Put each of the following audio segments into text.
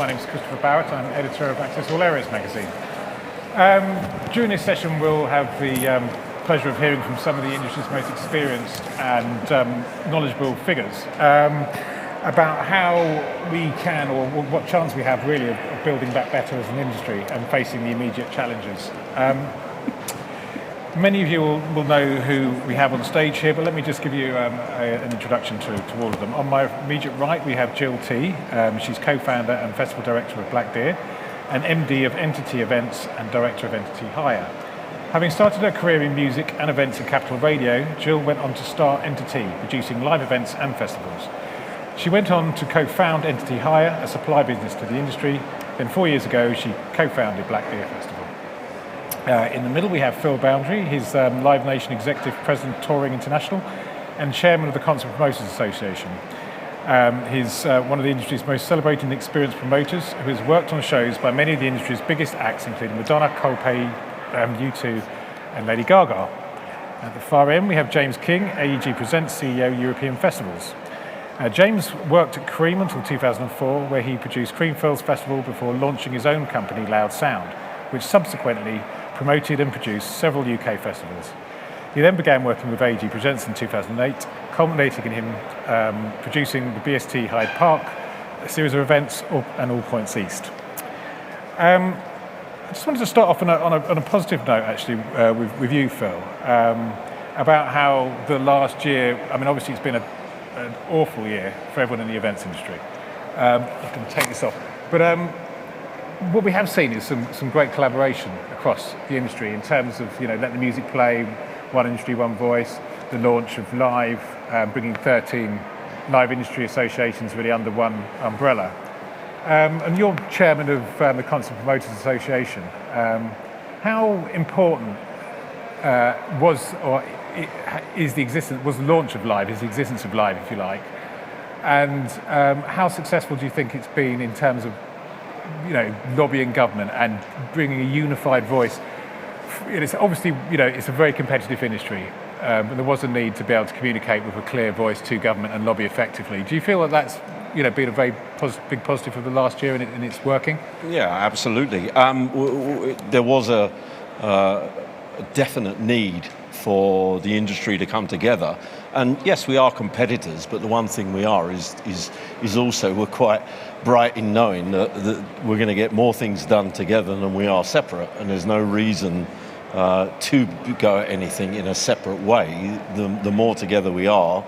My name is Christopher Barrett. I'm editor of Access All Areas magazine. During this session, we'll have the pleasure of hearing from some of the industry's most experienced and knowledgeable figures about how we can, or what chance we have really, of building back better as an industry and facing the immediate challenges. Many of you will know who we have on stage here, but let me just give you an introduction to all of them. On my immediate right, we have Gill Tee. She's co-founder and festival director of Black Deer, and MD of Entity Events and director of Entity Hire. Having started her career in music and events at Capital Radio, Gill went on to start Entity, producing live events and festivals. She went on to co-found Entity Hire, a supply business to the industry. Then 4 years ago, she co-founded Black Deer Festival. In the middle, we have Phil Bowdery. He's Live Nation Executive President Touring International and Chairman of the Concert Promoters Association. He's one of the industry's most celebrated and experienced promoters who has worked on shows by many of the industry's biggest acts, including Madonna, Coldplay, U2 and Lady Gaga. At the far end, we have James King, AEG Presents CEO, European Festivals. James worked at Cream until 2004, where he produced Creamfield's Festival before launching his own company, Loud Sound, which subsequently promoted and produced several UK festivals. He then began working with AEG Presents in 2008, culminating in him producing the BST Hyde Park, a series of events, and All Points East. I just wanted to start off on a positive note, actually, with you, Phil, about how the last year, I mean, obviously it's been an awful year for everyone in the events industry. I can take this off. But what we have seen is some great collaboration across the industry in terms of, let the music play, one industry, one voice, the launch of Live, bringing 13 live industry associations really under one umbrella. And you're chairman of the Concert Promoters Association. How important was the launch of Live, is the existence of Live, if you like, and how successful do you think it's been in terms of lobbying government and bringing a unified voice? It's obviously, it's a very competitive industry, and there was a need to be able to communicate with a clear voice to government and lobby effectively. Do you feel that that's, been a very big positive of the last year and it's working? Yeah, absolutely. There was a definite need for the industry to come together. And yes, we are competitors, but the one thing we are is also we're quite bright in knowing that we're going to get more things done together than we are separate, and there's no reason to go at anything in a separate way. The more together we are,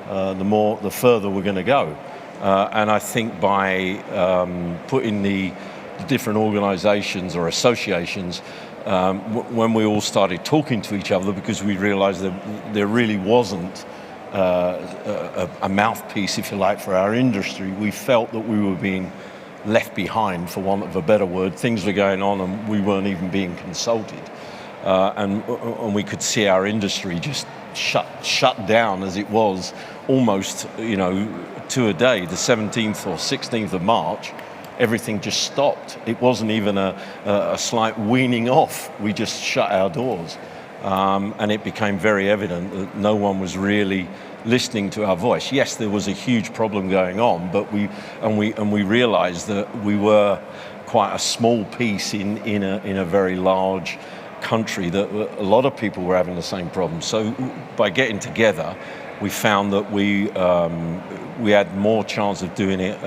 the further we're going to go. And I think by putting the different organisations or associations, when we all started talking to each other, because we realised that there really wasn't a mouthpiece, if you like, for our industry, we felt that we were being left behind, for want of a better word. Things were going on and we weren't even being consulted. And we could see our industry just shut down as it was almost, to a day, the 17th or 16th of March. Everything just stopped. It wasn't even a slight weaning off. We just shut our doors. And it became very evident that no one was really listening to our voice. Yes, there was a huge problem going on, but we realized that we were quite a small piece in a very large country, that a lot of people were having the same problem. So by getting together, we found that we had more chance of doing it.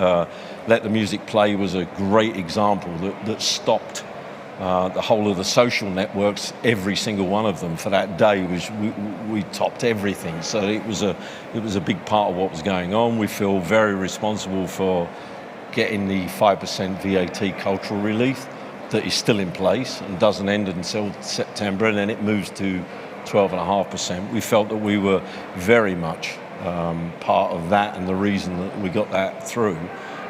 Let the Music Play was a great example that stopped the whole of the social networks. Every single one of them for that day we topped everything. So it was a big part of what was going on. We feel very responsible for getting the 5% VAT cultural relief that is still in place and doesn't end until September, and then it moves to 12.5%. We felt that we were very much part of that and the reason that we got that through.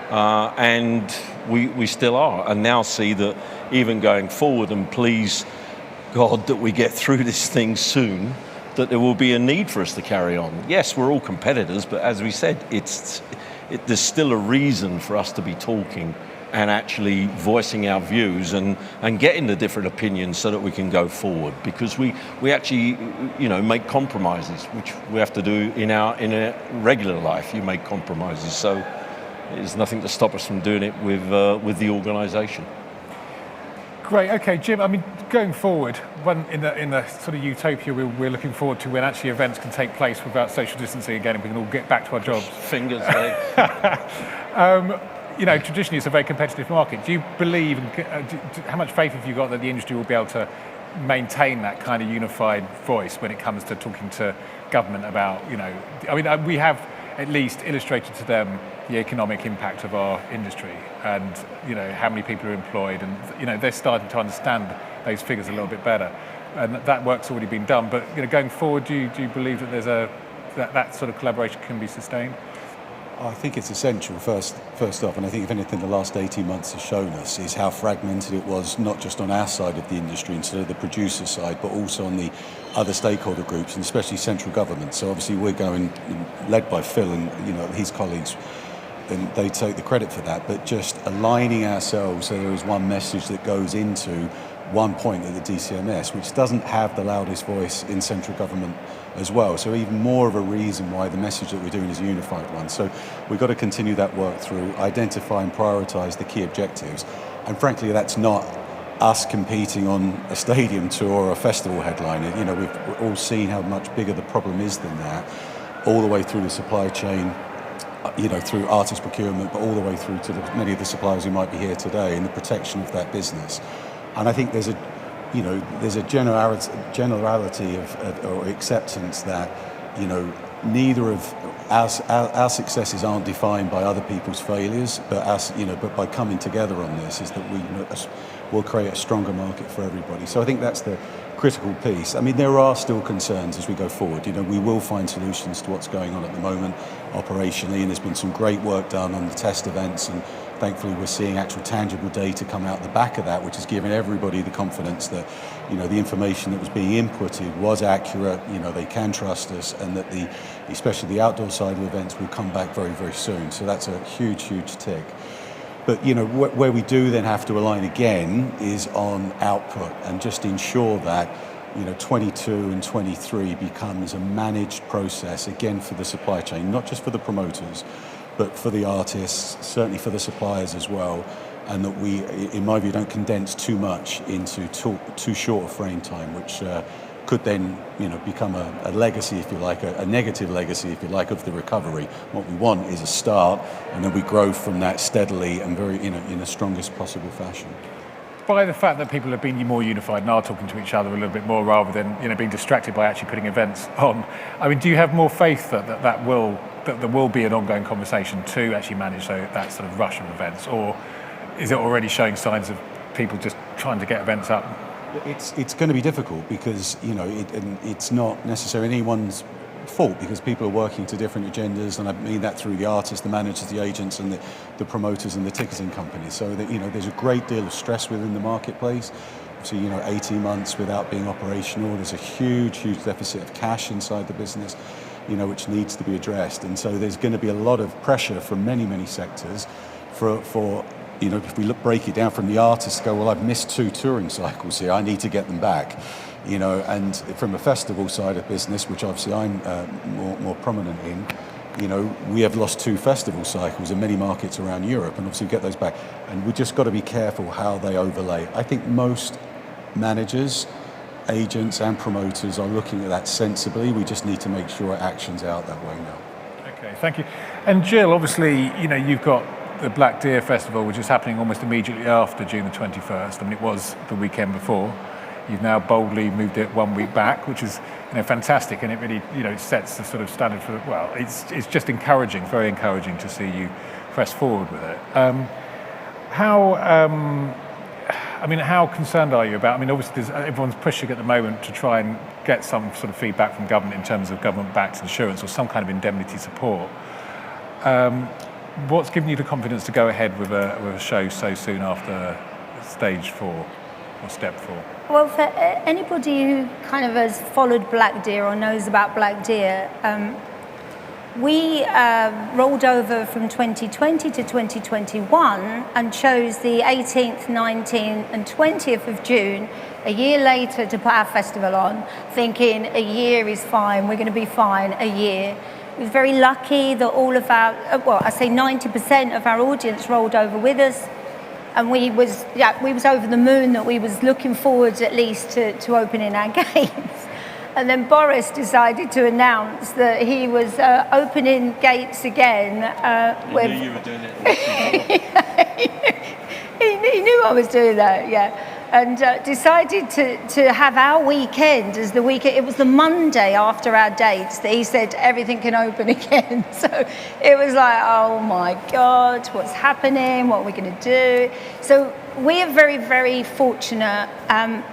And we still are, and now see that even going forward, and please God that we get through this thing soon, that there will be a need for us to carry on. Yes, we're all competitors, but as we said, there's still a reason for us to be talking and actually voicing our views and getting the different opinions so that we can go forward, because we actually make compromises, which we have to do in a regular life. You make compromises, so there's nothing to stop us from doing it with the organisation. Great. Okay, Jim. I mean, going forward, when in the sort of utopia we're looking forward to, when actually events can take place without social distancing again, and we can all get back to our jobs. Fingers. Traditionally it's a very competitive market. Do you believe, how much faith have you got that the industry will be able to maintain that kind of unified voice when it comes to talking to government about, we have at least illustrated to them the economic impact of our industry and, how many people are employed, and, they're starting to understand those figures a little bit better. And that work's already been done. But, going forward, do you believe that there's that sort of collaboration can be sustained? I think it's essential, first off, and I think if anything the last 18 months has shown us is how fragmented it was, not just on our side of the industry, instead of the producer side, but also on the other stakeholder groups, and especially central government. So obviously we're going, led by Phil and his colleagues, and they take the credit for that, but just aligning ourselves so there is one message that goes into one point at the DCMS, which doesn't have the loudest voice in central government as well. So even more of a reason why the message that we're doing is a unified one. So we've got to continue that work through, identify and prioritise the key objectives. And frankly, that's not us competing on a stadium tour or a festival headliner. We've all seen how much bigger the problem is than that, all the way through the supply chain, through artist procurement, but all the way through to many of the suppliers who might be here today, and the protection of that business. And I think there's a generality of or acceptance that, neither of our successes aren't defined by other people's failures, but by coming together on this is that we'll create a stronger market for everybody. So I think that's the critical piece. I mean, there are still concerns as we go forward. We will find solutions to what's going on at the moment operationally, and there's been some great work done on the test events, and thankfully we're seeing actual tangible data come out the back of that, which is giving everybody the confidence that the information that was being inputted was accurate, they can trust us, and that especially the outdoor side of events will come back very, very soon. So that's a huge tick. But where we do then have to align again is on output, and just ensure that 22 and 23 becomes a managed process again for the supply chain, not just for the promoters, but for the artists, certainly for the suppliers as well, and that we, in my view, don't condense too much into too short a frame time, which could then become a legacy, if you like, a negative legacy, if you like, of the recovery. What we want is a start, and then we grow from that steadily and very in the strongest possible fashion. By the fact that people have been more unified and are talking to each other a little bit more rather than being distracted by actually putting events on, I mean, do you have more faith that there will be an ongoing conversation to actually manage that sort of rush of events, or is it already showing signs of people just trying to get events up? It's going to be difficult because it's not necessarily anyone's fault, because people are working to different agendas, and I mean that through the artists, the managers, the agents, and the promoters and the ticketing companies. So that there's a great deal of stress within the marketplace. So 18 months without being operational, there's a huge deficit of cash inside the business, which needs to be addressed. And so there's going to be a lot of pressure from many sectors for if we break it down from the artists, go, well, I've missed 2 touring cycles here, I need to get them back. And from a festival side of business, which obviously I'm more prominent in, we have lost 2 festival cycles in many markets around Europe, and obviously get those back. And we've just got to be careful how they overlay. I think most managers, agents and promoters are looking at that sensibly. We just need to make sure action's out that way now. Okay, thank you. And Gill, obviously, you've got the Black Deer Festival, which is happening almost immediately after June the 21st. I mean, it was the weekend before. You've now boldly moved it 1 week back, which is fantastic, and it really it sets the sort of standard for. Well, it's just encouraging, very encouraging to see you press forward with it. How concerned are you about? I mean, obviously, everyone's pushing at the moment to try and get some sort of feedback from government in terms of government-backed insurance or some kind of indemnity support. What's given you the confidence to go ahead with a show so soon after stage 4 or step 4? Well, for anybody who kind of has followed Black Deer or knows about Black Deer, we rolled over from 2020 to 2021 and chose the 18th, 19th and 20th of June, a year later, to put our festival on, thinking a year is fine, we're going to be fine, a year. We were very lucky that all of our, well, I say 90% of our audience rolled over with us. And we was over the moon that we was looking forward at least to opening our gates. And then Boris decided to announce that he was opening gates again. I knew you were doing it. He knew I was doing that, yeah. And decided to have our weekend as the weekend. It was the Monday after our dates that he said everything can open again. So it was like, oh my God, what's happening? What are we going to do? So we are very, very fortunate.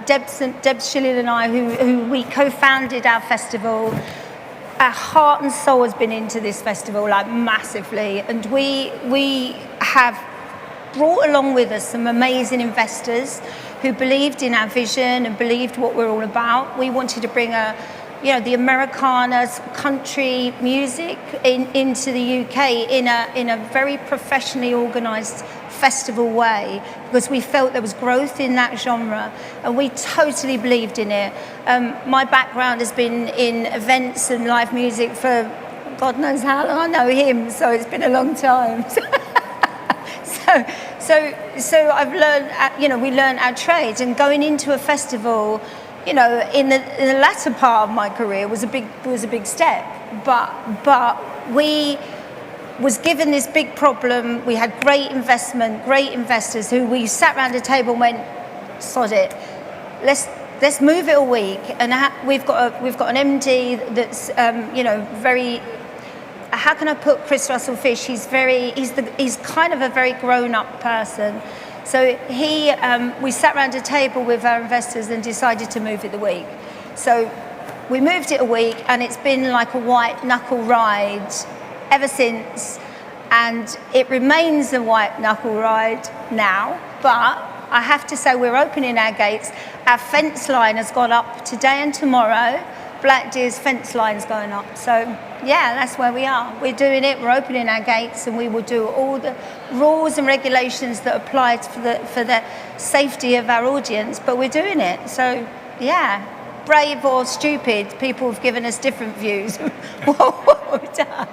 Deb Schilling and I, who we co-founded our festival, our heart and soul has been into this festival, like massively. And we have brought along with us some amazing investors who believed in our vision and believed what we're all about. We wanted to bring the Americana's country music into the UK in a very professionally organised festival way, because we felt there was growth in that genre and we totally believed in it. My background has been in events and live music for God knows how long. I know him, so it's been a long time. So I've learned, we learned our trades, and going into a festival, in the latter part of my career was a big step. But we was given this big problem. We had great investors who we sat around a table and went, sod it, let's move it a week. And we've got an MD that's very. How can I put Chris Russell Fish? He's kind of a very grown-up person. So we sat around a table with our investors and decided to move it a week. So we moved it a week, and it's been like a white knuckle ride ever since. And it remains a white knuckle ride now, but I have to say we're opening our gates. Our fence line has gone up today and tomorrow. Black Deer's fence line's going up. So yeah, that's where we are. We're doing it, we're opening our gates, and we will do all the rules and regulations that apply for the safety of our audience, but we're doing it. So yeah, brave or stupid, people have given us different views what we've done.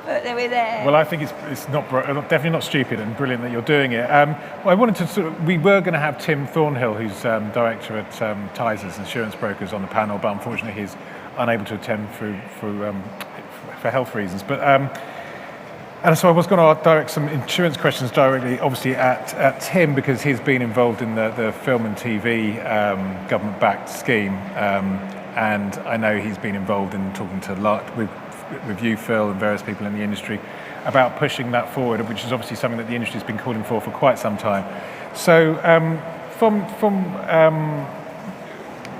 But we're there. Well, I think it's definitely not stupid, and brilliant that you're doing it. I wanted to we were going to have Tim Thornhill, who's director at Tysers Insurance Brokers, on the panel, but unfortunately he's unable to attend for health reasons. But and so I was going to direct some insurance questions directly, obviously at Tim, because he's been involved in the film and TV government-backed scheme, and I know he's been involved in talking to with you, Phil, and various people in the industry about pushing that forward, which is obviously something that the industry's been calling for quite some time. So from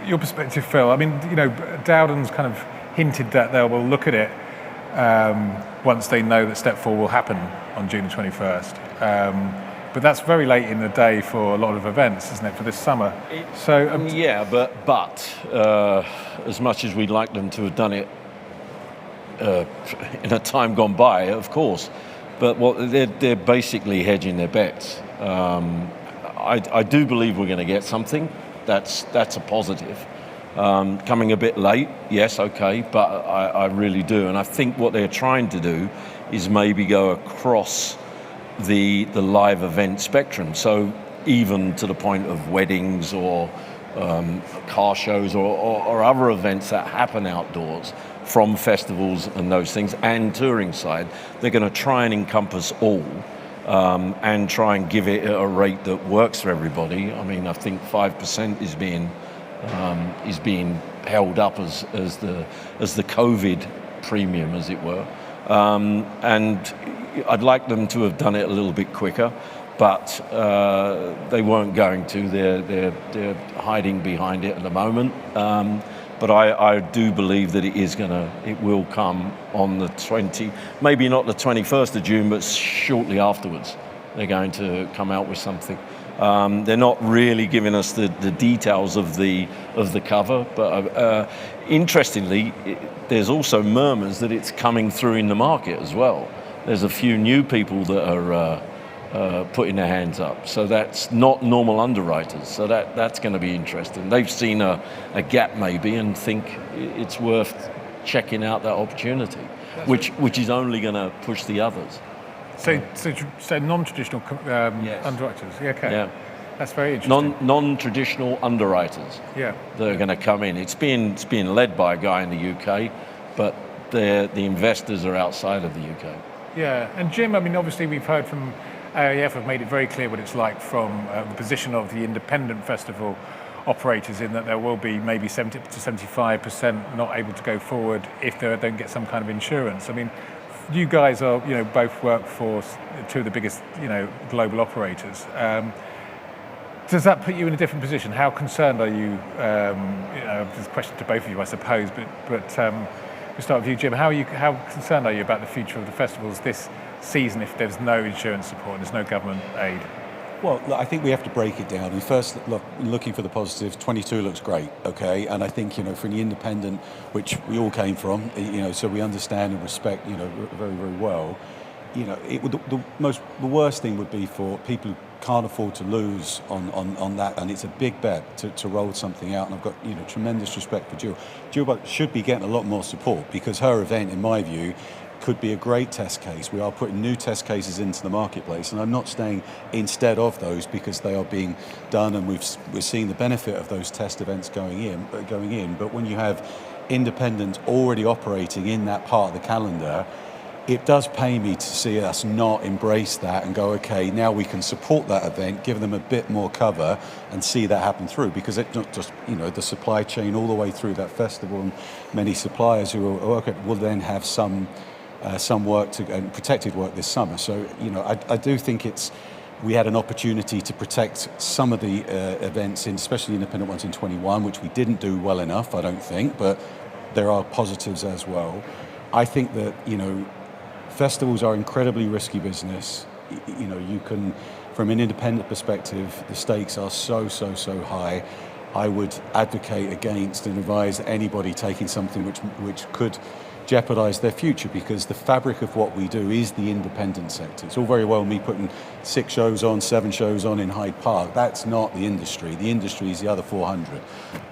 your perspective, Phil, I mean, Dowden's kind of hinted that they will look at it once they know that Step 4 will happen on June the 21st. But that's very late in the day for a lot of events, isn't it, for this summer? So yeah, but as much as we'd like them to have done it in a time gone by, of course, but they're basically hedging their bets. I do believe we're going to get something. That's a positive. Coming a bit late, yes, okay, but I really do, and I think what they're trying to do is maybe go across the live event spectrum. So even to the point of weddings or car shows or other events that happen outdoors, from festivals and those things, and touring side, they're going to try and encompass all and try and give it a rate that works for everybody. I mean, I think 5% is being held up as the COVID premium, as it were, and I'd like them to have done it a little bit quicker, but they weren't going to. They're hiding behind it at the moment. But I do believe that it will come on the maybe not the 21st of June, but shortly afterwards. They're going to come out with something. They're not really giving us the details of the cover, but interestingly, there's also murmurs that it's coming through in the market as well. There's a few new people that are putting their hands up. So that's not normal underwriters. So that's going to be interesting. They've seen a gap maybe and think it's worth checking out that opportunity. which is only going to push the others. So non-traditional Yes. underwriters. Yeah, okay. Yeah. That's very interesting. Non-traditional underwriters Yeah. that are going to come in. It's being led by a guy in the UK, but the investors are outside of the UK. Yeah, and Jim, I mean, obviously we've heard from AIF have made it very clear what it's like from the position of the independent festival operators, in that there will be maybe 70 to 75% not able to go forward if they don't get some kind of insurance. I mean, you guys are, both work for two of the biggest, global operators. Does that put you in a different position? How concerned are you? This is a question to both of you, I suppose, but we start with you, Jim. How concerned are you about the future of the festivals this season if there's no insurance support, there's no government aid? Well, look, I think we have to break it down. And first, looking for the positives, 22 looks great, okay? And I think, for the independent, which we all came from, so we understand and respect, very, very well. The worst thing would be for people who can't afford to lose on that, and it's a big bet to roll something out. And I've got, tremendous respect for Gill. Gill should be getting a lot more support, because her event, in my view, could be a great test case. We are putting new test cases into the marketplace, and I'm not staying instead of those, because they are being done, and we're seeing the benefit of those test events going in. But when you have independents already operating in that part of the calendar, it does pain me to see us not embrace that and go, okay, now we can support that event, give them a bit more cover, and see that happen through, because it's not just the supply chain all the way through that festival, and many suppliers who will then have some work and protected work this summer. So I do think we had an opportunity to protect some of the events, especially independent ones in 21, which we didn't do well enough, I don't think, but there are positives as well. I think that festivals are incredibly risky business. You can, from an independent perspective, the stakes are so high. I would advocate against and advise anybody taking something which could jeopardize their future, because the fabric of what we do is the independent sector. It's all very well me putting 6 shows on, 7 shows on in Hyde Park. That's not the industry. The industry is the other 400,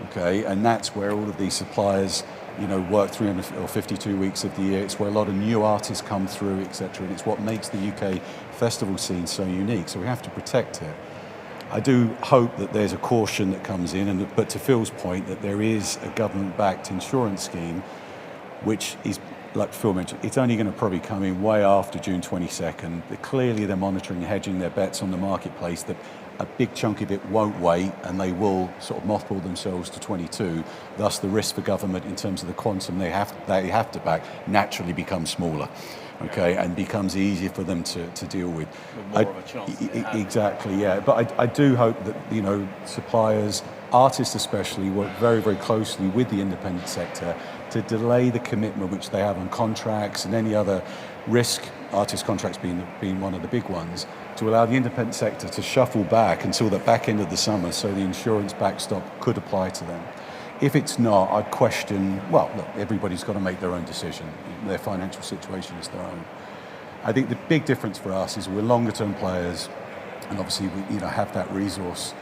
okay? And that's where all of these suppliers work 352 weeks of the year. It's where a lot of new artists come through, etc. And it's what makes the UK festival scene so unique. So we have to protect it. I do hope that there's a caution that comes in, but to Phil's point, that there is a government-backed insurance scheme, which is, like Phil mentioned, it's only going to probably come in way after June 22nd. Clearly, they're monitoring and hedging their bets on the marketplace, that a big chunk of it won't wait, and they will sort of mothball themselves to 22. Thus, the risk for government in terms of the quantum they have to back naturally becomes smaller, okay, and becomes easier for them to deal with. More of a chance. Exactly, yeah. But I do hope that suppliers, artists especially, work very, very closely with the independent sector to delay the commitment which they have on contracts and any other risk, artist contracts being one of the big ones, to allow the independent sector to shuffle back until the back end of the summer, so the insurance backstop could apply to them. If it's not, I'd question, well, look, everybody's got to make their own decision. Their financial situation is their own. I think the big difference for us is we're longer term players, and obviously we have that resource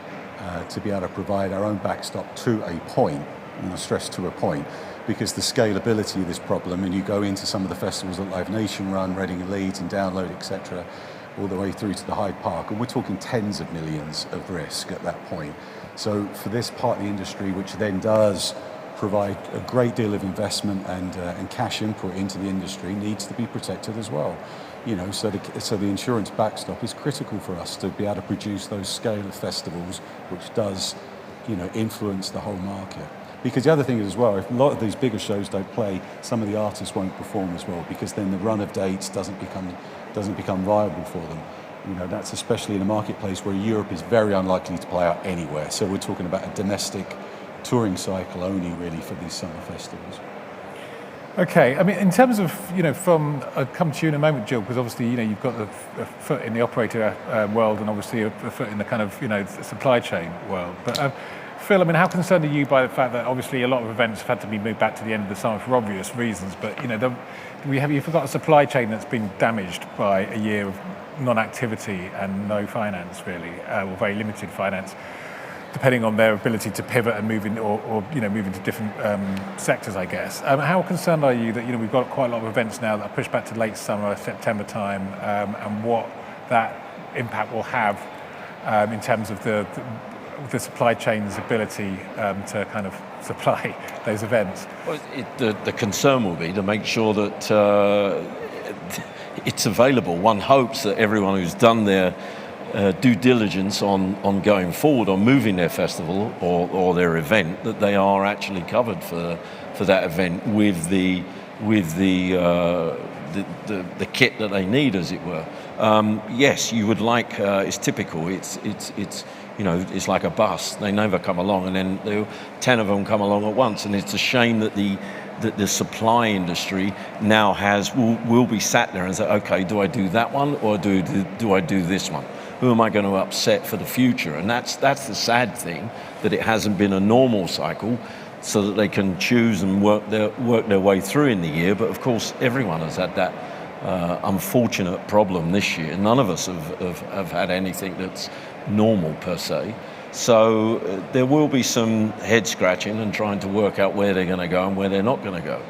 to be able to provide our own backstop to a point, and I stress to a point, because the scalability of this problem, and you go into some of the festivals that Live Nation run, Reading and Leeds and Download, etc., all the way through to the Hyde Park, and we're talking tens of millions of risk at that point. So for this part of the industry, which then does provide a great deal of investment and cash input into the industry, needs to be protected as well. So the insurance backstop is critical for us to be able to produce those scale of festivals, which does, influence the whole market. Because the other thing is as well, if a lot of these bigger shows don't play, some of the artists won't perform as well, because then the run of dates doesn't become viable for them. That's especially in a marketplace where Europe is very unlikely to play out anywhere. So we're talking about a domestic touring cycle only, really, for these summer festivals. Okay, I mean, in terms of, I'll come to you in a moment, Gill, because obviously, you've got a foot in the operator world, and obviously a foot in the kind of, supply chain world. But Phil, I mean, how concerned are you by the fact that obviously a lot of events have had to be moved back to the end of the summer for obvious reasons, but, you've got a supply chain that's been damaged by a year of non-activity and no finance, really, or very limited finance. depending on their ability to pivot and move in, or move into different sectors, I guess. How concerned are you that we've got quite a lot of events now that are pushed back to late summer, September time, and what that impact will have in terms of the supply chain's ability to kind of supply those events? Well, the concern will be to make sure that it's available. One hopes that everyone who's done their due diligence on going forward, on moving their festival or their event, that they are actually covered for that event with the kit that they need, as it were. Yes, you would like. It's typical. It's like a bus. They never come along, and then 10 of them come along at once, and it's a shame that the supply industry now will be sat there and say, okay, do I do that one or do I do this one? Who am I going to upset for the future? And that's the sad thing, that it hasn't been a normal cycle, so that they can choose and work their way through in the year. But of course, everyone has had that unfortunate problem this year. None of us have had anything that's normal per se. So there will be some head scratching and trying to work out where they're going to go and where they're not going to go.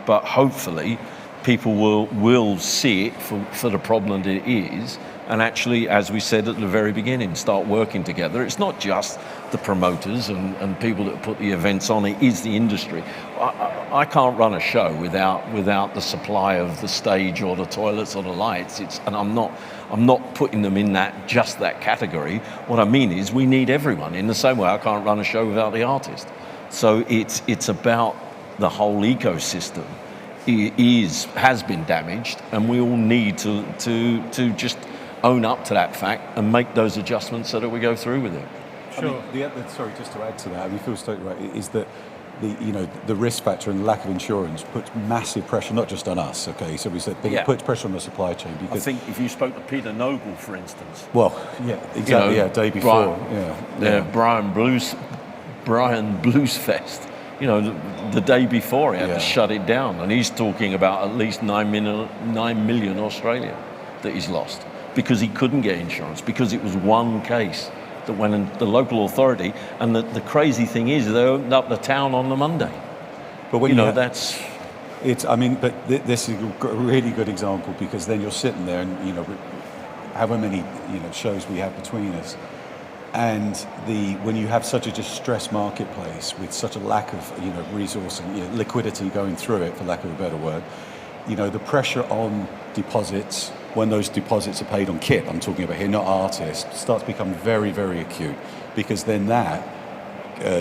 But hopefully people will see it for the problem that it is, and actually, as we said at the very beginning, start working together. It's not just the promoters and people that put the events on, it is the industry. I can't run a show without the supply of the stage or the toilets or the lights. And I'm not putting them in that category. What I mean is we need everyone. In the same way I can't run a show without the artist. So it's about the whole ecosystem has been damaged, and we all need to just own up to that fact and make those adjustments so that we go through with it. Sure. Sorry, just to add to that, Phil's totally right, is that the risk factor and the lack of insurance puts massive pressure, not just on us, okay? So we said it puts pressure on the supply chain. Because I think if you spoke to Peter Noble, for instance. Well, yeah, exactly, day before. Brian Blues Fest. The day before he had to shut it down, and he's talking about at least 9 million Australia that he's lost because he couldn't get insurance, because it was one case that went in the local authority, and the crazy thing is they opened up the town on the Monday. But when that's... this is a really good example, because then you're sitting there and, however many, shows we have between us, and when you have such a distressed marketplace with such a lack of resource and liquidity going through it, for lack of a better word, the pressure on deposits, when those deposits are paid on kit, I'm talking about here, not artists, starts to become very, very acute, because then that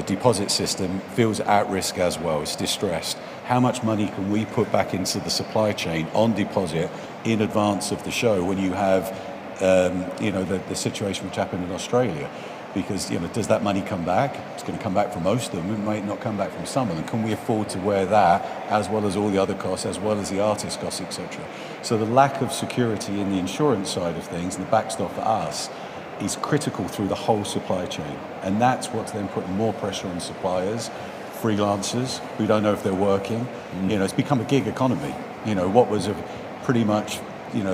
deposit system feels at risk as well. It's distressed. How much money can we put back into the supply chain on deposit in advance of the show when you have the situation which happened in Australia? Because does that money come back? It's going to come back from most of them. It might not come back from some of them. Can we afford to wear that, as well as all the other costs, as well as the artist costs, etc.? So the lack of security in the insurance side of things, and the backstop for us, is critical through the whole supply chain. And that's what's then putting more pressure on suppliers, freelancers who don't know if they're working. It's become a gig economy. What was a pretty much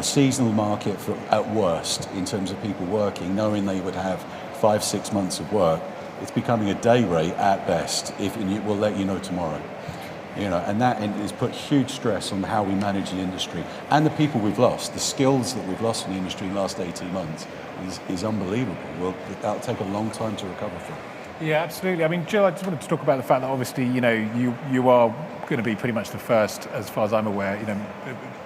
seasonal market at worst in terms of people working, knowing they would have 5-6 months of work, it's becoming a day rate at best. We'll let you know tomorrow. And that has put huge stress on how we manage the industry and the people we've lost. The skills that we've lost in the industry in the last 18 months is unbelievable. That'll take a long time to recover from. Yeah, absolutely. I mean, Gill, I just wanted to talk about the fact that obviously, you are going to be pretty much the first, as far as I'm aware,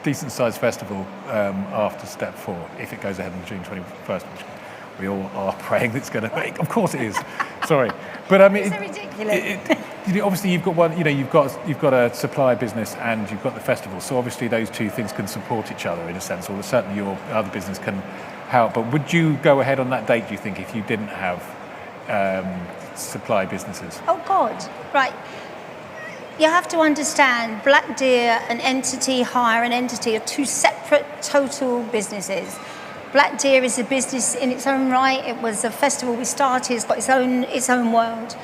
decent-sized festival after Step 4, if it goes ahead on June 21st, which we all are praying it's going to make. Of course it is. Sorry, but I mean, it's ridiculous. Obviously, you've got one. You've got a supplier business and you've got the festival. So obviously, those two things can support each other in a sense, or certainly your other business can help. But would you go ahead on that date, do you think, if you didn't have supply businesses? Oh God, right. You have to understand, Black Deer and Entity Hire and Entity are two separate total businesses. Black Deer is a business in its own right. It was a festival we started. It's got its own world.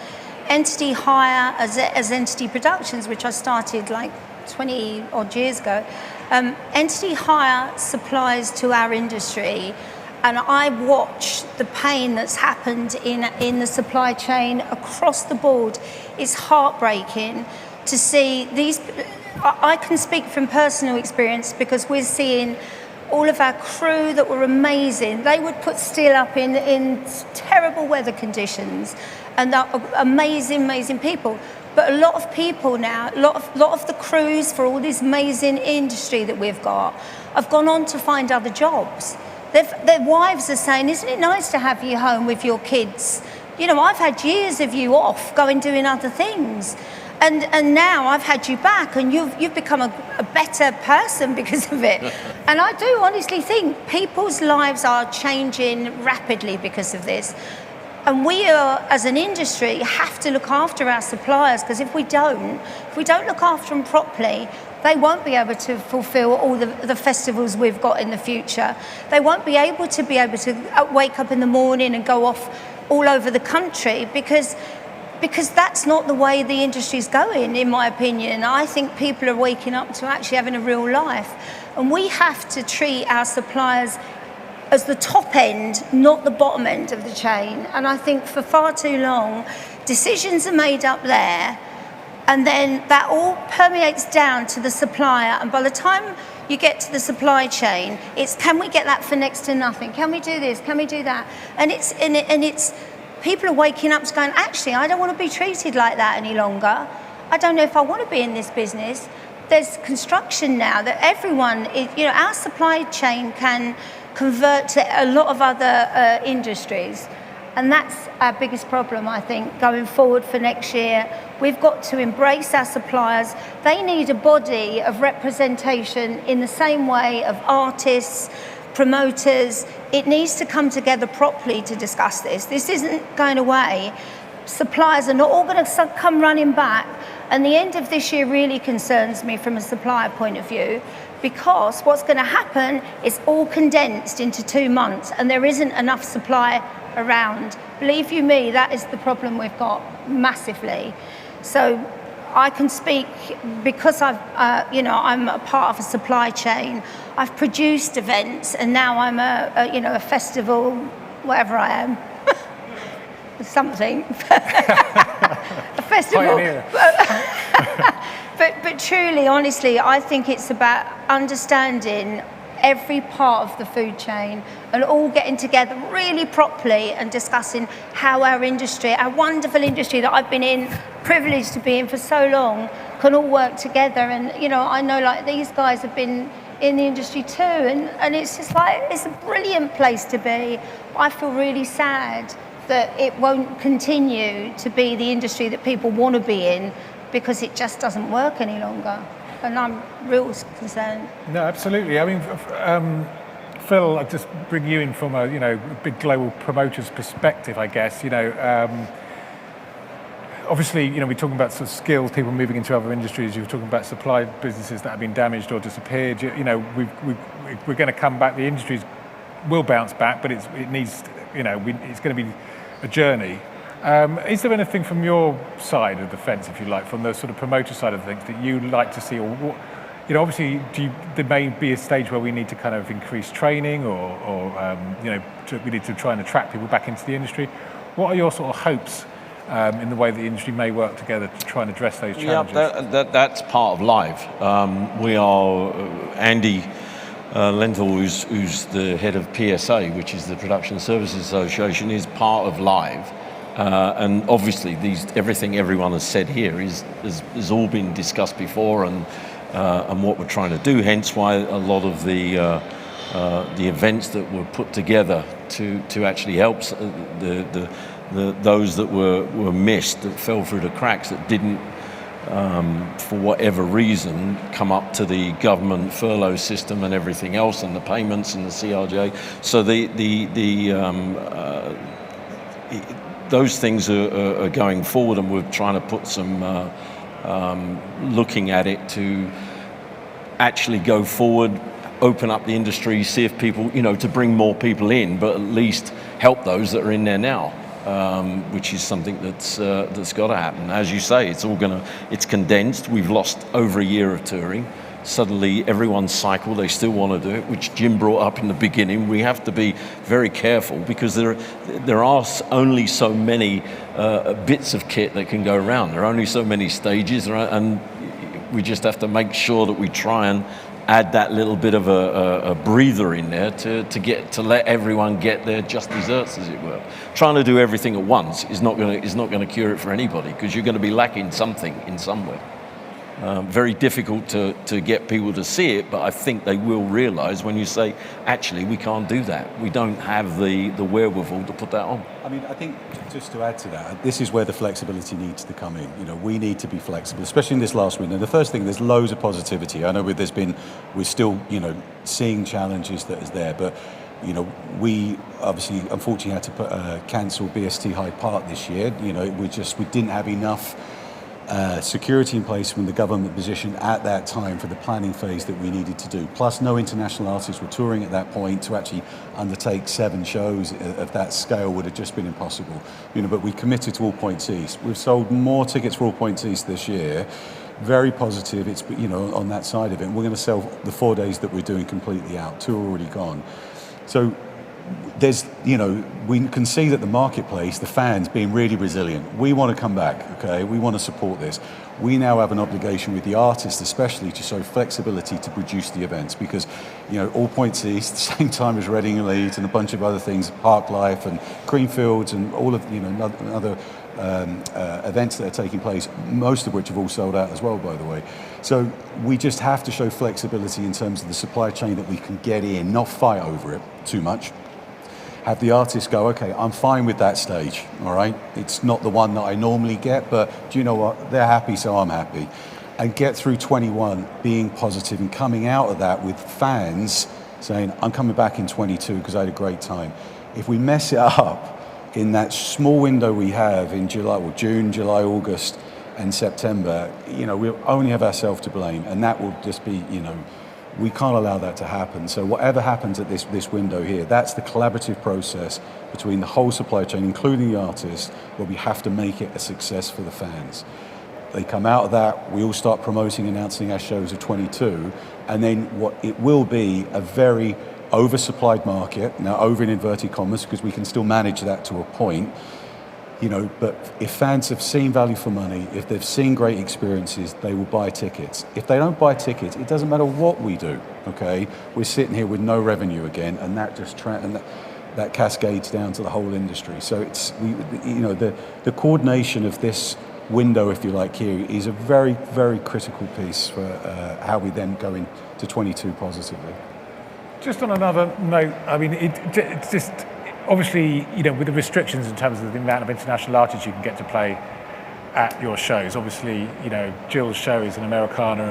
Entity Hire as Entity Productions, which I started like 20 odd years ago. Entity Hire supplies to our industry and I watch the pain that's happened in the supply chain across the board. It's heartbreaking to see these. I can speak from personal experience because we're seeing all of our crew that were amazing. They would put steel up in terrible weather conditions, and they're amazing people. But a lot of people now, a lot of the crews for all this amazing industry that we've got, have gone on to find other jobs. Their wives are saying, isn't it nice to have you home with your kids? You know, I've had years of you off going doing other things. And now I've had you back, and you've become a better person because of it. And I do honestly think people's lives are changing rapidly because of this. And we are, as an industry, have to look after our suppliers, because if we don't look after them properly, they won't be able to fulfill all the festivals we've got in the future. They won't be able to wake up in the morning and go off all over the country because that's not the way the industry's going, in my opinion. I think people are waking up to actually having a real life. And we have to treat our suppliers as the top end, not the bottom end of the chain. And I think for far too long, decisions are made up there, and then that all permeates down to the supplier. And by the time you get to the supply chain, it's, can we get that for next to nothing? Can we do this? Can we do that? And it's people are waking up to going, actually, I don't want to be treated like that any longer. I don't know if I want to be in this business. There's construction now that everyone, our supply chain can convert to a lot of other industries. And that's our biggest problem, I think, going forward for next year. We've got to embrace our suppliers. They need a body of representation in the same way of artists, promoters. It needs to come together properly to discuss this. This isn't going away. Suppliers are not all going to come running back. And the end of this year really concerns me from a supplier point of view, because what's going to happen is all condensed into 2 months, and there isn't enough supply around. Believe you me, that is the problem we've got massively. So I can speak because I'm a part of a supply chain. I've produced events, and now I'm a festival, whatever I am, something, a festival. But truly, honestly, I think it's about understanding every part of the food chain and all getting together really properly and discussing how our industry, our wonderful industry that I've been privileged to be in for so long, can all work together. And, I know like these guys have been in the industry too, and it's just like, it's a brilliant place to be. I feel really sad that it won't continue to be the industry that people want to be in, because it just doesn't work any longer, and I'm real concerned. No, absolutely. I mean, Phil, I'll just bring you in from a big global promoter's perspective, I guess. Obviously, we're talking about sort of skills, people moving into other industries. You're talking about supply businesses that have been damaged or disappeared. We're going to come back. The industries will bounce back, but it needs, it's going to be a journey. Is there anything from your side of the fence, if you like, from the sort of promoter side of things, that you'd like to see, or obviously there may be a stage where we need to kind of increase training, or we need to try and attract people back into the industry. What are your sort of hopes in the way the industry may work together to try and address those challenges? Yeah, that's part of Live. We are Andy Lenthal, who's the head of PSA, which is the Production Services Association, is part of Live. And obviously, everything everyone has said here has all been discussed before, and what we're trying to do. Hence, why a lot of the events that were put together to actually help those that were missed, that fell through the cracks, that didn't, for whatever reason, come up to the government furlough system and everything else, and the payments and the CRJ. So those things are going forward, and we're trying to put some looking at it to actually go forward, open up the industry, see if people, to bring more people in, but at least help those that are in there now, which is something that's got to happen. As you say, it's condensed. We've lost over a year of touring, suddenly everyone's cycle, they still want to do it, which Jim brought up in the beginning. We have to be very careful because there are only so many bits of kit that can go around. There are only so many stages, and we just have to make sure that we try and add that little bit of a breather in there to let everyone get their just desserts, as it were. Trying to do everything at once is not going to cure it for anybody, because you're going to be lacking something in somewhere. Very difficult to get people to see it, but I think they will realise when you say, actually, we can't do that. We don't have the wherewithal to put that on. I mean, I think just to add to that, this is where the flexibility needs to come in. You know, we need to be flexible, especially in this last window. The first thing, there's loads of positivity. I know we're still, seeing challenges that is there, but we obviously, unfortunately, had to cancel BST Hyde Park this year. We didn't have enough security in place from the government position at that time for the planning phase that we needed to do. Plus, no international artists were touring at that point. To actually undertake 7 shows of that scale would have just been impossible. But we committed to All Points East. We've sold more tickets for All Points East this year. Very positive. It's on that side of it. And we're going to sell the 4 days that we're doing completely out. 2 are already gone. So there's, we can see that the marketplace, the fans being really resilient. We want to come back, okay? We want to support this. We now have an obligation with the artists especially to show flexibility to produce the events, because, All Points East, the same time as Reading and Leeds and a bunch of other things, Park Life and Creamfields and all of, other events that are taking place, most of which have all sold out as well, by the way. So we just have to show flexibility in terms of the supply chain that we can get in, not fight over it too much. Have the artists go, okay, I'm fine with that stage, all right? It's not the one that I normally get, but do you know what? They're happy, so I'm happy. And get through 21 being positive and coming out of that with fans saying, I'm coming back in 22 because I had a great time. If we mess it up in that small window we have in June, July, August, and September, we'll only have ourselves to blame, and that will just be, we can't allow that to happen. So whatever happens at this window here, that's the collaborative process between the whole supply chain, including the artists, where we have to make it a success for the fans. They come out of that, we all start promoting, announcing our shows of 22, and then what it will be a very oversupplied market, now over in inverted commas, because we can still manage that to a point. But if fans have seen value for money, if they've seen great experiences, they will buy tickets. If they don't buy tickets, it doesn't matter what we do, okay? We're sitting here with no revenue again, and that just that cascades down to the whole industry. So it's, the coordination of this window, if you like, here is a very, very critical piece for how we then go into 22 positively. Just on another note, I mean, it's just, obviously, with the restrictions in terms of the amount of international artists you can get to play at your shows. Obviously, Gill's show is an Americana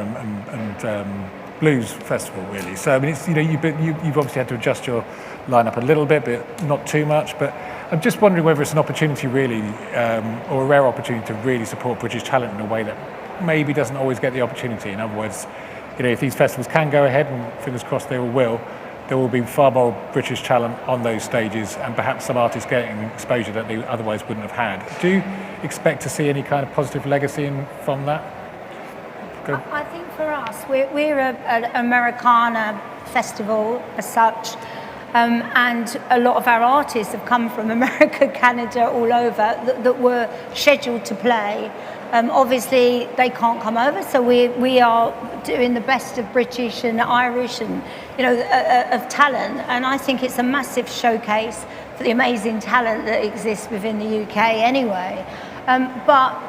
and blues festival, really. So, I mean, it's, you've obviously had to adjust your lineup a little bit, but not too much. But I'm just wondering whether it's an opportunity, really, or a rare opportunity to really support British talent in a way that maybe doesn't always get the opportunity. In other words, if these festivals can go ahead, and fingers crossed they all will, there will be far more British talent on those stages, and perhaps some artists getting exposure that they otherwise wouldn't have had. Do you expect to see any kind of positive legacy from that? I think for us, we're an Americana festival as such, and a lot of our artists have come from America, Canada, all over, that were scheduled to play. Obviously, they can't come over, so we are doing the best of British and Irish and of talent, and I think it's a massive showcase for the amazing talent that exists within the UK anyway. But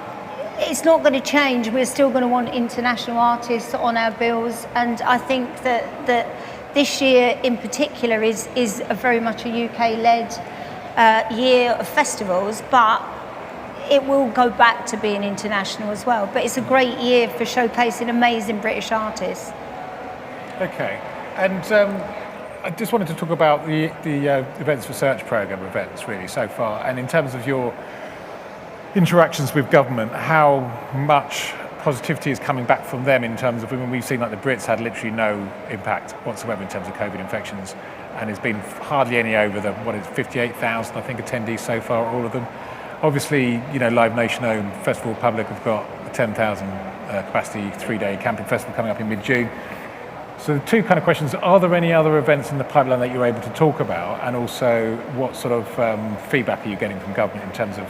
it's not going to change. We're still going to want international artists on our bills, and I think that this year in particular is a very much a UK-led year of festivals, but it will go back to being international as well. But it's a great year for showcasing amazing British artists. Okay, and I just wanted to talk about the Events Research Programme events really so far, and in terms of your interactions with government, how much positivity is coming back from them in terms of, when we've seen like the Brits had literally no impact whatsoever in terms of COVID infections, and there's been hardly any over the 58,000 I think attendees so far, all of them. Obviously, Live Nation owned Festival Public have got a 10,000 capacity 3-day camping festival coming up in mid-June. So the two kind of questions, are there any other events in the pipeline that you're able to talk about? And also, what sort of feedback are you getting from government in terms of,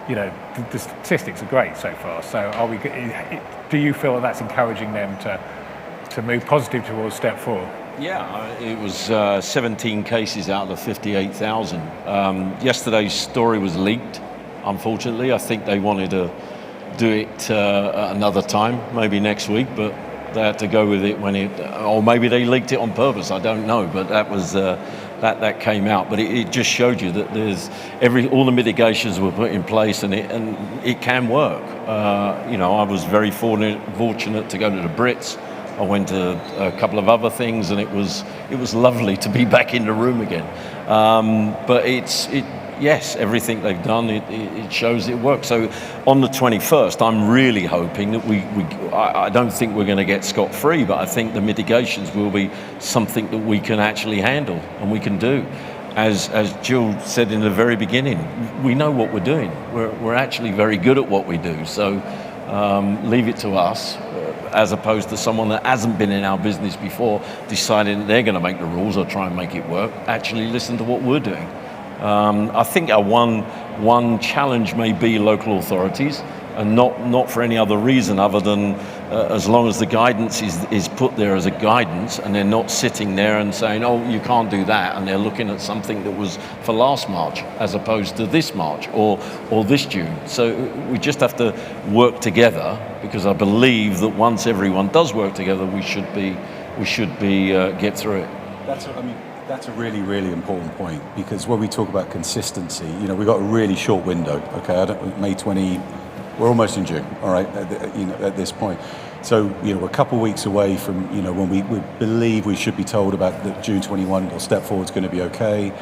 the statistics are great so far. So do you feel that that's encouraging them to move positive towards step 4? Yeah, it was 17 cases out of the 58,000. Yesterday's story was leaked, unfortunately. I think they wanted to do it another time, maybe next week, but they had to go with it or maybe they leaked it on purpose, I don't know, but that was, that came out. But it just showed you that all the mitigations were put in place and it can work. I was very fortunate to go to the Brits. I went to a couple of other things, and it was lovely to be back in the room again. But yes, everything they've done, it shows it works. So on the 21st, I'm really hoping that I don't think we're going to get scot-free, but I think the mitigations will be something that we can actually handle and we can do. As Gill said in the very beginning, we know what we're doing. We're actually very good at what we do. So leave it to us, as opposed to someone that hasn't been in our business before deciding that they're going to make the rules or try and make it work. Actually listen to what we're doing. I think our one challenge may be local authorities, and not for any other reason other than as long as the guidance is put there as a guidance, and they're not sitting there and saying, oh, you can't do that, and they're looking at something that was for last March as opposed to this March or this June. So we just have to work together, because I believe that once everyone does work together, we should be get through it. That's a really, really important point, because when we talk about consistency, we've got a really short window. Okay, May 20, we're almost in June. All right, at this point. So we're a couple of weeks away from when we believe we should be told about the June 21 or step forward is going to be okay.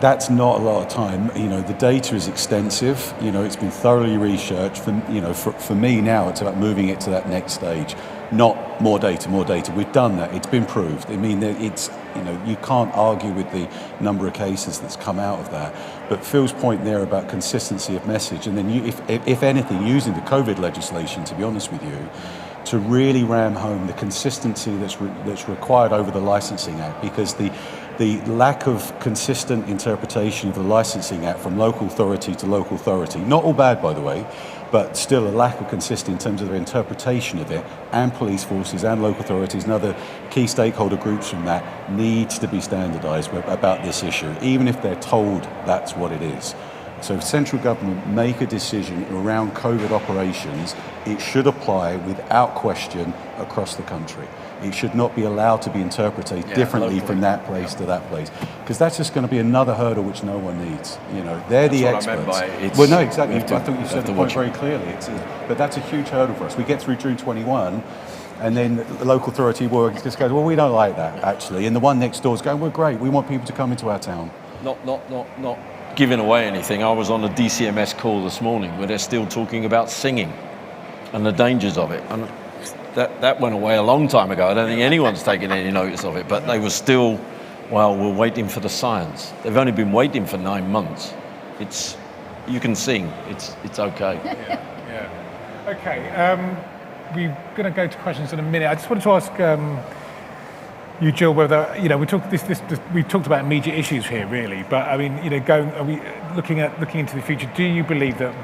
That's not a lot of time. The data is extensive. It's been thoroughly researched. For me now, it's about moving it to that next stage. Not more data. We've done that. It's been proved. I mean, you can't argue with the number of cases that's come out of that. But Phil's point there about consistency of message, and then if anything, using the COVID legislation, to be honest with you, to really ram home the consistency that's required over the Licensing Act, because the lack of consistent interpretation of the Licensing Act from local authority to local authority, not all bad, by the way, but still a lack of consistency in terms of their interpretation of it, and police forces and local authorities and other key stakeholder groups from that needs to be standardised about this issue, even if they're told that's what it is. So if central government make a decision around COVID operations, it should apply without question across the country. It should not be allowed to be interpreted differently locally from that place to that place, because that's just going to be another hurdle which no one needs. They're the experts. Well, no, exactly. I thought you said the point very clearly. But that's a huge hurdle for us. We get through June 21, and then the local authority just goes, well, we don't like that actually, and the one next door is going, we're great. We want people to come into our town. Not giving away anything. I was on a DCMS call this morning where they're still talking about singing and the dangers of it. And that went away a long time ago. I don't think anyone's taken any notice of it, but they were still, we're waiting for the science. They've only been waiting for 9 months. You can sing, it's okay. Yeah. Okay, we're going to go to questions in a minute. I just wanted to ask you, Gill, whether we've talked about immediate issues here, really. But I mean, are we looking into the future? Do you believe that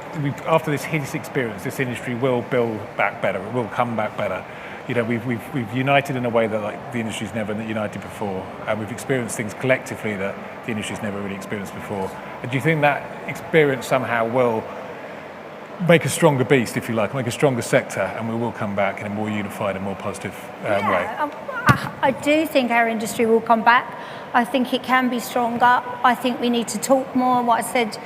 after this hideous experience, this industry will build back better? It will come back better. We've united in a way that the industry's never united before, and we've experienced things collectively that the industry's never really experienced before. And do you think that experience somehow will make a stronger beast, if you like, make a stronger sector, and we will come back in a more unified and more positive way? I do think our industry will come back. I think it can be stronger. I think we need to talk more. What I said,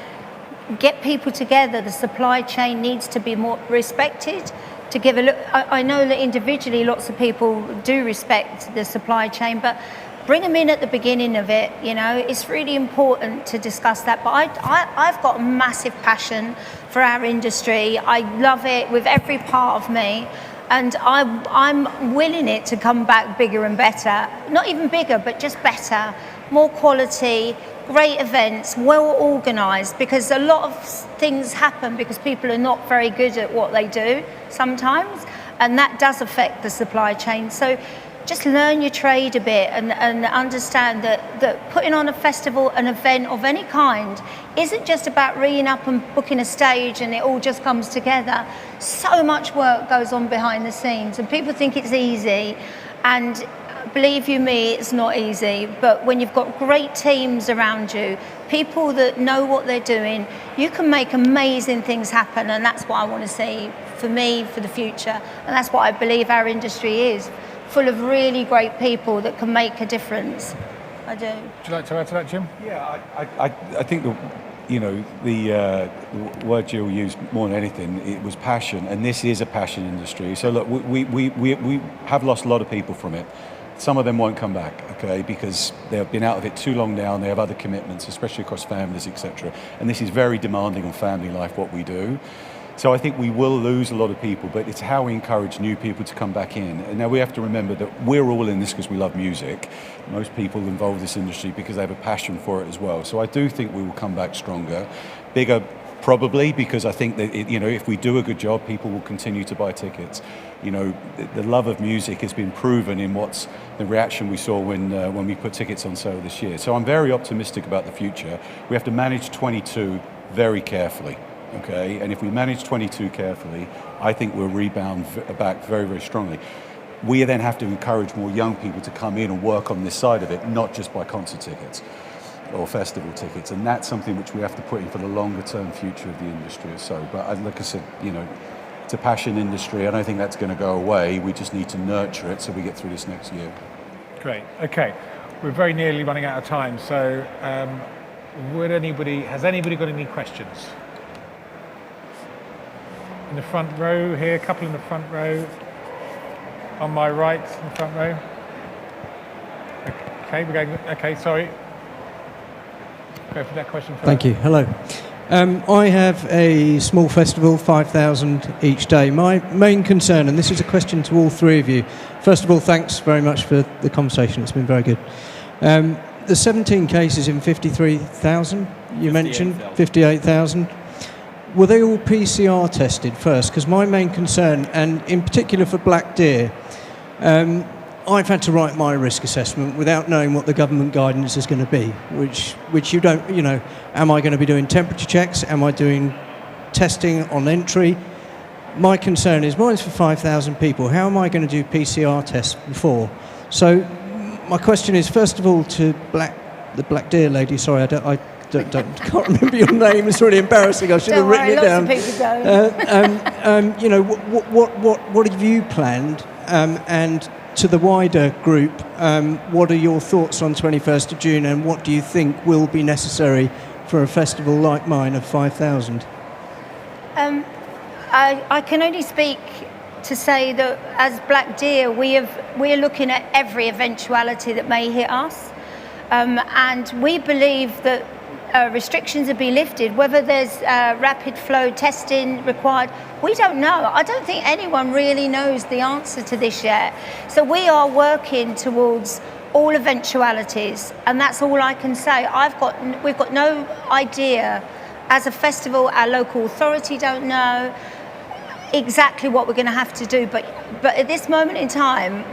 get people together. The supply chain needs to be more respected. To give a look, I know that individually lots of people do respect the supply chain, but bring them in at the beginning of it. It's really important to discuss that. But I've got a massive passion for our industry. I love it with every part of me. And I'm willing it to come back bigger and better. Not even bigger, but just better, more quality, great events, well organised, because a lot of things happen because people are not very good at what they do sometimes, and that does affect the supply chain. So just learn your trade a bit and understand that putting on a festival, an event of any kind, isn't just about ringing up and booking a stage and it all just comes together. So much work goes on behind the scenes and people think it's easy, and believe you me, it's not easy. But when you've got great teams around you, people that know what they're doing, you can make amazing things happen, and that's what I want to see for me for the future, and that's what I believe our industry is, full of really great people that can make a difference. I do. Would you like to add to that, Jim? Yeah, I think the word Gill used more than anything, it was passion, and this is a passion industry. So look, we have lost a lot of people from it. Some of them won't come back, okay, because they've been out of it too long now and they have other commitments, especially across families, etc. And this is very demanding on family life, what we do. So I think we will lose a lot of people, but it's how we encourage new people to come back in. And now we have to remember that we're all in this because we love music. Most people involved in this industry because they have a passion for it as well. So I do think we will come back stronger, bigger probably, because I think that if we do a good job, people will continue to buy tickets. The love of music has been proven in what's the reaction we saw when we put tickets on sale this year. So I'm very optimistic about the future. We have to manage 22 very carefully. Okay, and if we manage 22 carefully, I think we'll rebound back very, very strongly. We then have to encourage more young people to come in and work on this side of it, not just buy concert tickets or festival tickets, and that's something which we have to put in for the longer term future of the industry or so. But like I said, it's a passion industry. I don't think that's going to go away. We just need to nurture it so we get through this next year. Great. Okay, we're very nearly running out of time. So, has anybody got any questions? In the front row here, a couple in the front row. On my right, in the front row. Okay, we're going. Okay, sorry. Go for that question first. Thank you. Hello. I have a small festival, 5,000 each day. My main concern, and this is a question to all three of you. First of all, thanks very much for the conversation. It's been very good. The 17 cases in 53,000, you mentioned, 58,000. Were they all PCR tested first? Because my main concern, and in particular for black deer, I've had to write my risk assessment without knowing what the government guidance is going to be, which you don't, am I going to be doing temperature checks? Am I doing testing on entry? My concern is, mine's for 5,000 people. How am I going to do PCR tests before? So my question is, first of all, to the black deer lady, sorry, I can't remember your name. It's really embarrassing. I should have written it down. Lots of people don't. What have you planned? And to the wider group, what are your thoughts on 21st of June, and what do you think will be necessary for a festival like mine of 5,000? I can only speak to say that as Black Deer, we're looking at every eventuality that may hit us, and we believe that restrictions will be lifted. Whether there's rapid flow testing required, we don't know. I don't think anyone really knows the answer to this yet. So we are working towards all eventualities, and that's all I can say. We've got no idea. As a festival, our local authority don't know exactly what we're going to have to do, but at this moment in time,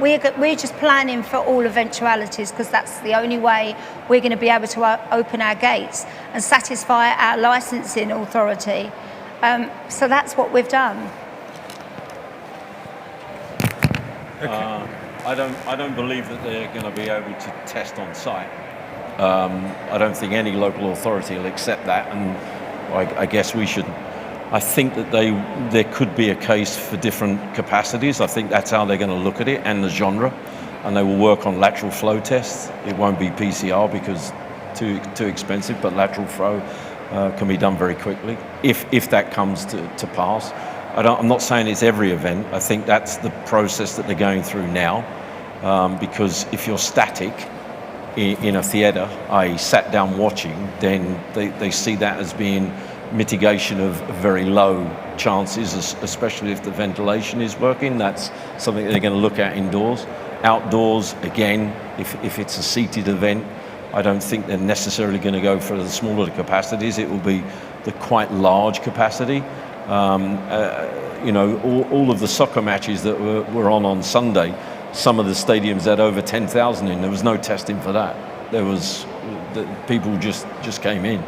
we're just planning for all eventualities, because that's the only way we're going to be able to open our gates and satisfy our licensing authority. So that's what we've done. I don't believe that they're going to be able to test on site. I don't think any local authority will accept that, and I guess we should. I think that there could be a case for different capacities. I think that's how they're going to look at it, and the genre, and they will work on lateral flow tests. It won't be PCR because too expensive, but lateral flow can be done very quickly if that comes to pass. I'm not saying it's every event. I think that's the process that they're going through now, because if you're static in a theatre, i.e. sat down watching, then they see that as being mitigation of very low chances, especially if the ventilation is working. That's something they're going to look at indoors. Outdoors, again, if it's a seated event, I don't think they're necessarily going to go for the smaller capacities. It will be the quite large capacity. All of the soccer matches that were on Sunday, some of the stadiums had over 10,000 in. There was no testing for that. People just came in.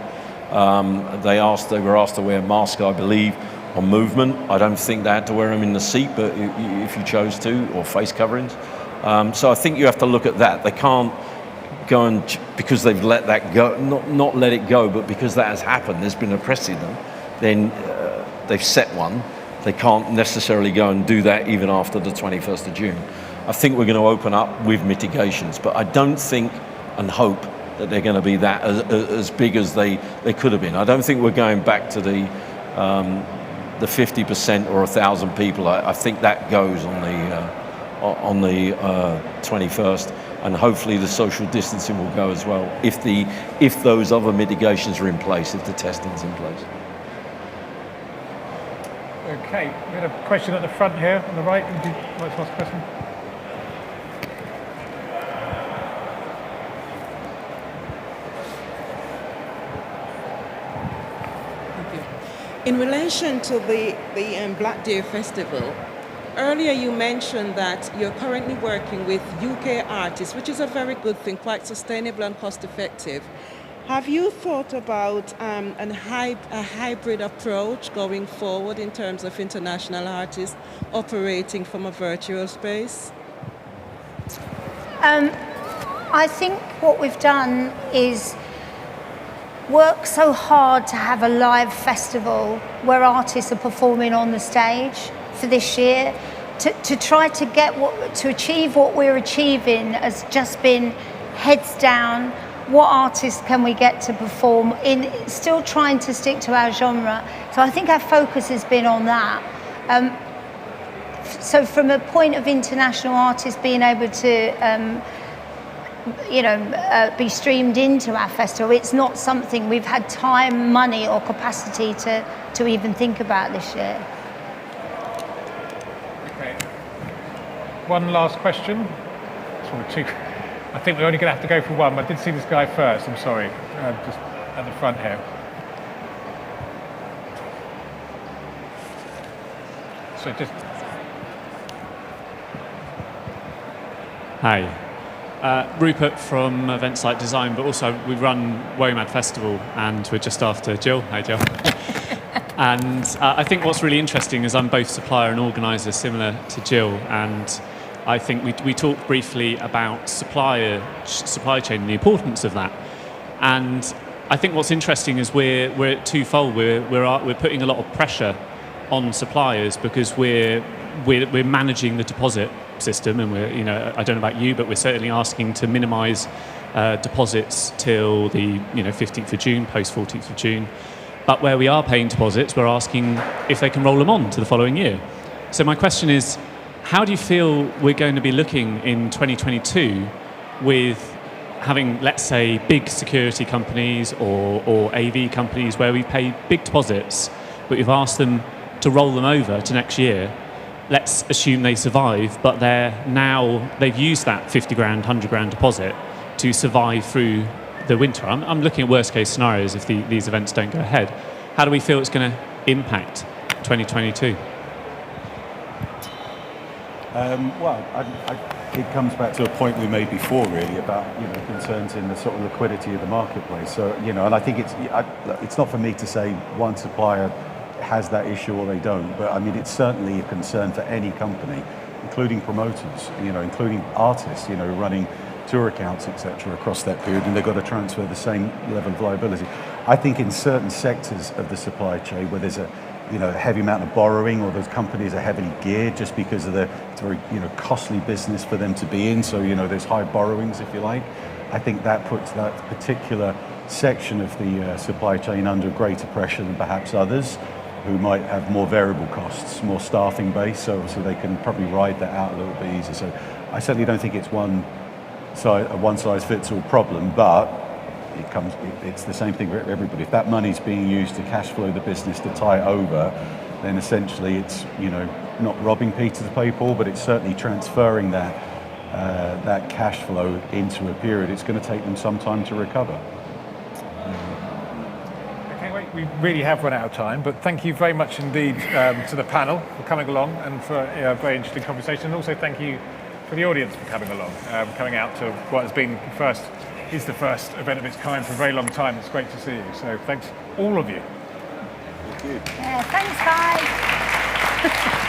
They were asked to wear masks, I believe, on movement. I don't think they had to wear them in the seat, but if you chose to, or face coverings. So I think you have to look at that. They can't go and, because they've let that go, not let it go, but because that has happened, there's been a precedent, then they've set one. They can't necessarily go and do that even after the 21st of June. I think we're going to open up with mitigations, but I don't think and hope that they're going to be that as big as they could have been. I don't think we're going back to the 50% or 1,000 people. I think that goes on the 21st, and hopefully the social distancing will go as well if those other mitigations are in place, if the testing's in place. Okay, we had a question at the front here on the right. Would you like to ask a question? In relation to the Black Deer Festival, earlier you mentioned that you're currently working with UK artists, which is a very good thing, quite sustainable and cost effective. Have you thought about a hybrid approach going forward in terms of international artists operating from a virtual space? I think what we've done is work so hard to have a live festival where artists are performing on the stage for this year. To try to achieve what we're achieving has just been heads down. What artists can we get to perform in, still trying to stick to our genre. So I think our focus has been on that. So from a point of international artists being able to be streamed into our festival, it's not something we've had time, money or capacity to even think about this year. Okay. One last question. Two. I think we're only going to have to go for one. I did see this guy first, I'm sorry, just at the front here. So just... Hi. Rupert from Onsite Design, but also we run WOMAD Festival and we're just after Gill. Hi, Gill. And I think what's really interesting is I'm both supplier and organiser, similar to Gill, and I think we talked briefly about supply chain and the importance of that. And I think what's interesting is we're twofold. We're putting a lot of pressure on suppliers because we're managing the deposit system, and I don't know about you, but we're certainly asking to minimise deposits till the 15th of June, post 14th of June. But where we are paying deposits, we're asking if they can roll them on to the following year. So my question is, how do you feel we're going to be looking in 2022 with having, let's say, big security companies or AV companies where we pay big deposits, but we've asked them to roll them over to next year? Let's assume they survive, but they've used that 50 grand, 100 grand deposit to survive through the winter. I'm looking at worst case scenarios if these events don't go ahead. How do we feel it's going to impact 2022? It comes back to a point we made before, really, about concerns in the sort of liquidity of the marketplace. So and I think it's not for me to say one supplier has that issue or they don't, but I mean it's certainly a concern for any company, including promoters, including artists, running tour accounts, etc., across that period, and they've got to transfer the same level of liability. I think in certain sectors of the supply chain where there's a heavy amount of borrowing, or those companies are heavily geared just because of it's a very costly business for them to be in. So there's high borrowings, if you like. I think that puts that particular section of the supply chain under greater pressure than perhaps others who might have more variable costs, more staffing base. So obviously they can probably ride that out a little bit easier. So I certainly don't think it's a one size fits all problem, but it's the same thing for everybody. If that money's being used to cash flow the business to tie it over, then essentially it's not robbing Peter to pay Paul, but it's certainly transferring that cash flow into a period. It's going to take them some time to recover. Okay, wait, we really have run out of time, but thank you very much indeed to the panel for coming along and for a very interesting conversation. And also thank you for the audience for coming along, coming out to what has been is the first event of its kind for a very long time. It's great to see you. So thanks, all of you. Thank you. Yeah, thanks, guys.